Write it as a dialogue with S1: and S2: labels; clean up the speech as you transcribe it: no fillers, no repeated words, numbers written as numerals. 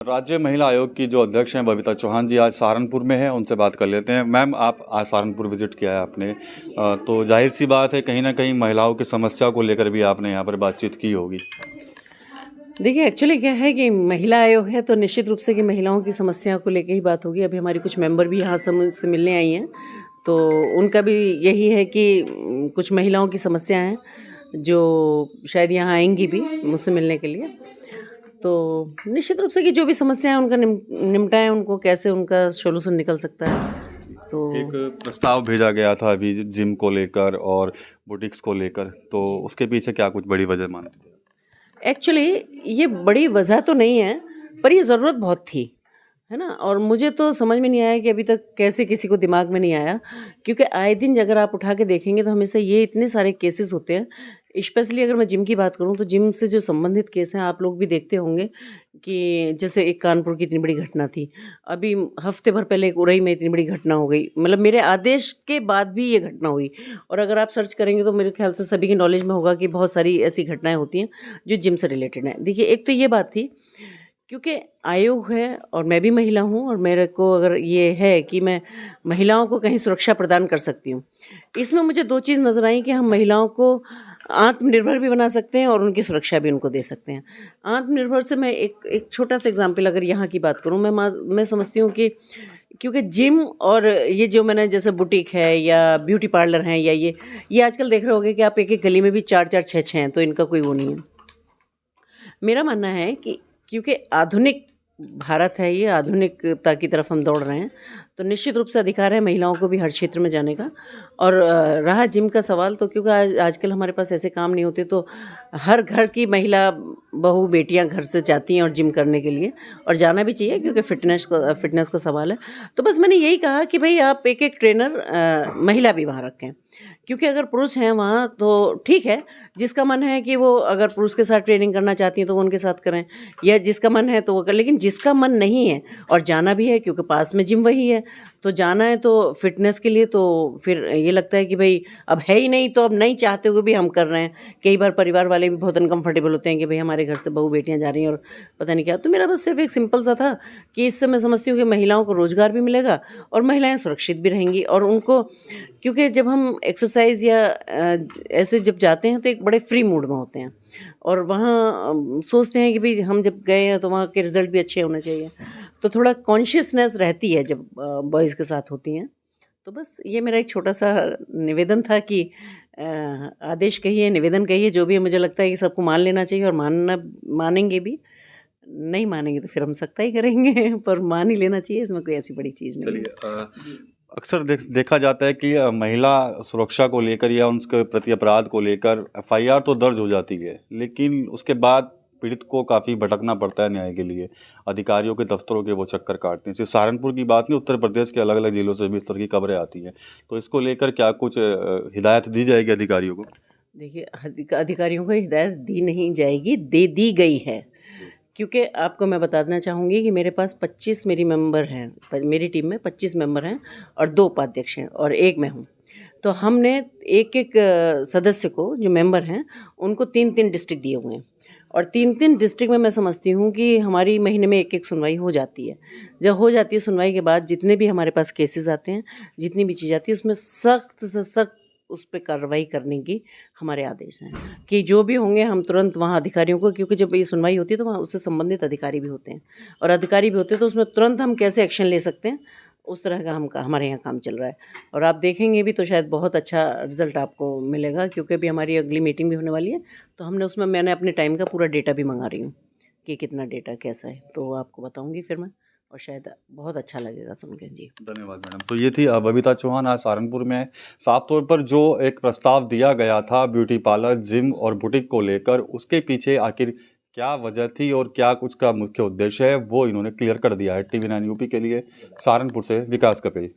S1: राज्य महिला आयोग की जो अध्यक्ष हैं बबीता चौहान जी आज सहारनपुर में हैं, उनसे बात कर लेते हैं। मैम, आप आज सहारनपुर विजिट किया है आपने, तो जाहिर सी बात है कहीं ना कहीं महिलाओं की समस्या को लेकर भी आपने यहाँ पर बातचीत की होगी।
S2: देखिए, एक्चुअली क्या है कि महिला आयोग है तो निश्चित रूप से कि महिलाओं की समस्या को लेकर ही बात होगी। अभी हमारी कुछ मेंबर भी यहाँ से मुझसे मिलने आई हैं, तो उनका भी यही है कि कुछ महिलाओं की समस्या हैं जो शायद यहाँ आएंगी भी मुझसे मिलने के लिए। तो निश्चित रूप से कि जो भी समस्या है उनका निपटाएं, उनको कैसे उनका सोल्यूशन निकल सकता है। तो
S1: एक प्रस्ताव भेजा गया था अभी जिम को लेकर और बुटीक्स को लेकर, तो उसके पीछे क्या कुछ बड़ी वजह मानते हैं?
S2: एक्चुअली ये बड़ी वजह तो नहीं है, पर ये ज़रूरत बहुत थी, है ना। और मुझे तो समझ में नहीं आया कि अभी तक कैसे किसी को दिमाग में नहीं आया, क्योंकि आए दिन अगर आप उठा के देखेंगे तो हमेशा ये इतने सारे केसेस होते हैं। स्पेशली अगर मैं जिम की बात करूं तो जिम से जो संबंधित केस हैं आप लोग भी देखते होंगे कि जैसे एक कानपुर की इतनी बड़ी घटना थी, अभी हफ्ते भर पहले एक उरई में इतनी बड़ी घटना हो गई, मतलब मेरे आदेश के बाद भी ये घटना हुई। और अगर आप सर्च करेंगे तो मेरे ख्याल से सभी की नॉलेज में होगा कि बहुत सारी ऐसी घटनाएं होती हैं जो जिम से रिलेटेड हैं। देखिए, एक तो ये बात थी क्योंकि आयोग है और मैं भी महिला हूँ, और मेरे को अगर ये है कि मैं महिलाओं को कहीं सुरक्षा प्रदान कर सकती हूँ, इसमें मुझे दो चीज़ नज़र आई कि हम महिलाओं को आत्मनिर्भर भी बना सकते हैं और उनकी सुरक्षा भी उनको दे सकते हैं। आत्मनिर्भर से मैं एक छोटा सा एग्जाम्पल अगर यहाँ की बात करूँ, मैं समझती हूँ कि क्योंकि जिम और ये जो मैंने जैसे बुटीक है या ब्यूटी पार्लर हैं या ये आजकल देख रहे होंगे कि आप एक एक गली में भी 4-4 6-6 हैं, तो इनका कोई वो नहीं है। मेरा मानना है कि क्योंकि आधुनिक भारत है, ये आधुनिकता की तरफ हम दौड़ रहे हैं, तो निश्चित रूप से अधिकार है महिलाओं को भी हर क्षेत्र में जाने का। और रहा जिम का सवाल, तो क्योंकि आजकल हमारे पास ऐसे काम नहीं होते, तो हर घर की महिला बहू बेटियां घर से जाती हैं और जिम करने के लिए, और जाना भी चाहिए क्योंकि फिटनेस का सवाल है। तो बस मैंने यही कहा कि भाई आप एक एक ट्रेनर महिला भी वहाँ रखें, क्योंकि अगर पुरुष हैं वहाँ तो ठीक है, जिसका मन है कि वो अगर पुरुष के साथ ट्रेनिंग करना चाहती हैं तो वो उनके साथ करें, या जिसका मन है तो वो कर, लेकिन जिसका मन नहीं है और जाना भी है क्योंकि पास में जिम वही है, तो जाना है तो फिटनेस के लिए, तो फिर ये लगता है कि भाई अब है ही नहीं, तो अब नहीं चाहते हुए भी हम कर रहे हैं। कई बार परिवार वाले भी बहुत अनकंफर्टेबल होते हैं कि भाई हमारे घर से बहू बेटियां जा रही हैं और पता नहीं क्या। तो मेरा बस सिर्फ एक सिंपल सा था कि इससे मैं समझती हूँ कि महिलाओं को रोज़गार भी मिलेगा और महिलाएं सुरक्षित भी रहेंगी। और उनको, क्योंकि जब हम एक्सरसाइज या ऐसे जब जाते हैं तो एक बड़े फ्री मूड में होते हैं, और वहाँ सोचते हैं कि भाई हम जब गए हैं तो वहाँ के रिज़ल्ट भी अच्छे होने चाहिए, तो थोड़ा कॉन्शियसनेस रहती है जब बॉयज़ के साथ होती हैं। तो बस ये मेरा एक छोटा सा निवेदन था कि आदेश कहिए, निवेदन कहिए, जो भी है, मुझे लगता है कि सबको मान लेना चाहिए, और मानेंगे भी। नहीं मानेंगे तो फिर हम सख्ताई ही करेंगे पर मान ही लेना चाहिए, इसमें कोई ऐसी बड़ी चीज़ नहीं है।
S1: चलिए, अक्सर देखा जाता है कि महिला सुरक्षा को लेकर या उनके प्रति अपराध को लेकर एफआईआर तो दर्ज हो जाती है, लेकिन उसके बाद पीड़ित को काफ़ी भटकना पड़ता है न्याय के लिए, अधिकारियों के दफ्तरों के वो चक्कर काटते हैं। सिर्फ सहारनपुर की बात नहीं, उत्तर प्रदेश के अलग अलग जिलों से भी इस तरह की खबरें आती हैं। तो इसको लेकर क्या कुछ हिदायत दी जाएगी अधिकारियों को?
S2: देखिए, अधिकारियों को हिदायत दी नहीं जाएगी, दे दी गई है। क्योंकि आपको मैं बता देना चाहूँगी कि मेरे पास 25 मेरी मेंबर हैं, मेरी टीम में 25 मेंबर हैं और 2 उपाध्यक्ष हैं और 1 मैं हूँ। तो हमने एक-एक सदस्य को, जो मेंबर हैं, उनको 3-3 डिस्ट्रिक्ट दिए हुए हैं, और 3-3 डिस्ट्रिक्ट में मैं समझती हूँ कि हमारी महीने में एक-एक सुनवाई हो जाती है। जब हो जाती है सुनवाई के बाद जितने भी हमारे पास केसेस आते हैं, जितनी भी चीज़ आती है, उसमें सख्त से सख्त उस पे कार्रवाई करने की हमारे आदेश हैं कि जो भी होंगे हम तुरंत वहाँ अधिकारियों को, क्योंकि जब ये सुनवाई होती है तो वहाँ उससे संबंधित अधिकारी भी होते हैं, और अधिकारी भी होते हैं, तो उसमें तुरंत हम कैसे एक्शन ले सकते हैं, उस तरह का हमारे यहाँ काम चल रहा है। और आप देखेंगे भी तो शायद बहुत अच्छा रिजल्ट आपको मिलेगा, क्योंकि अभी हमारी अगली मीटिंग भी होने वाली है, तो हमने उसमें मैंने अपने टाइम का पूरा डेटा भी मंगा रही हूँ कि कितना डेटा कैसा है, तो आपको बताऊँगी फिर मैं, और शायद बहुत अच्छा लगेगा सुन के। जी,
S1: धन्यवाद मैडम। तो ये थी बबीता चौहान आज सहारनपुर में। साफ तौर पर जो एक प्रस्ताव दिया गया था ब्यूटी पार्लर, जिम और बुटीक को लेकर, उसके पीछे आखिर क्या वजह थी और क्या कुछ का मुख्य उद्देश्य है, वो इन्होंने क्लियर कर दिया है। TV9 यूपी के लिए सहारनपुर से विकास कपेल।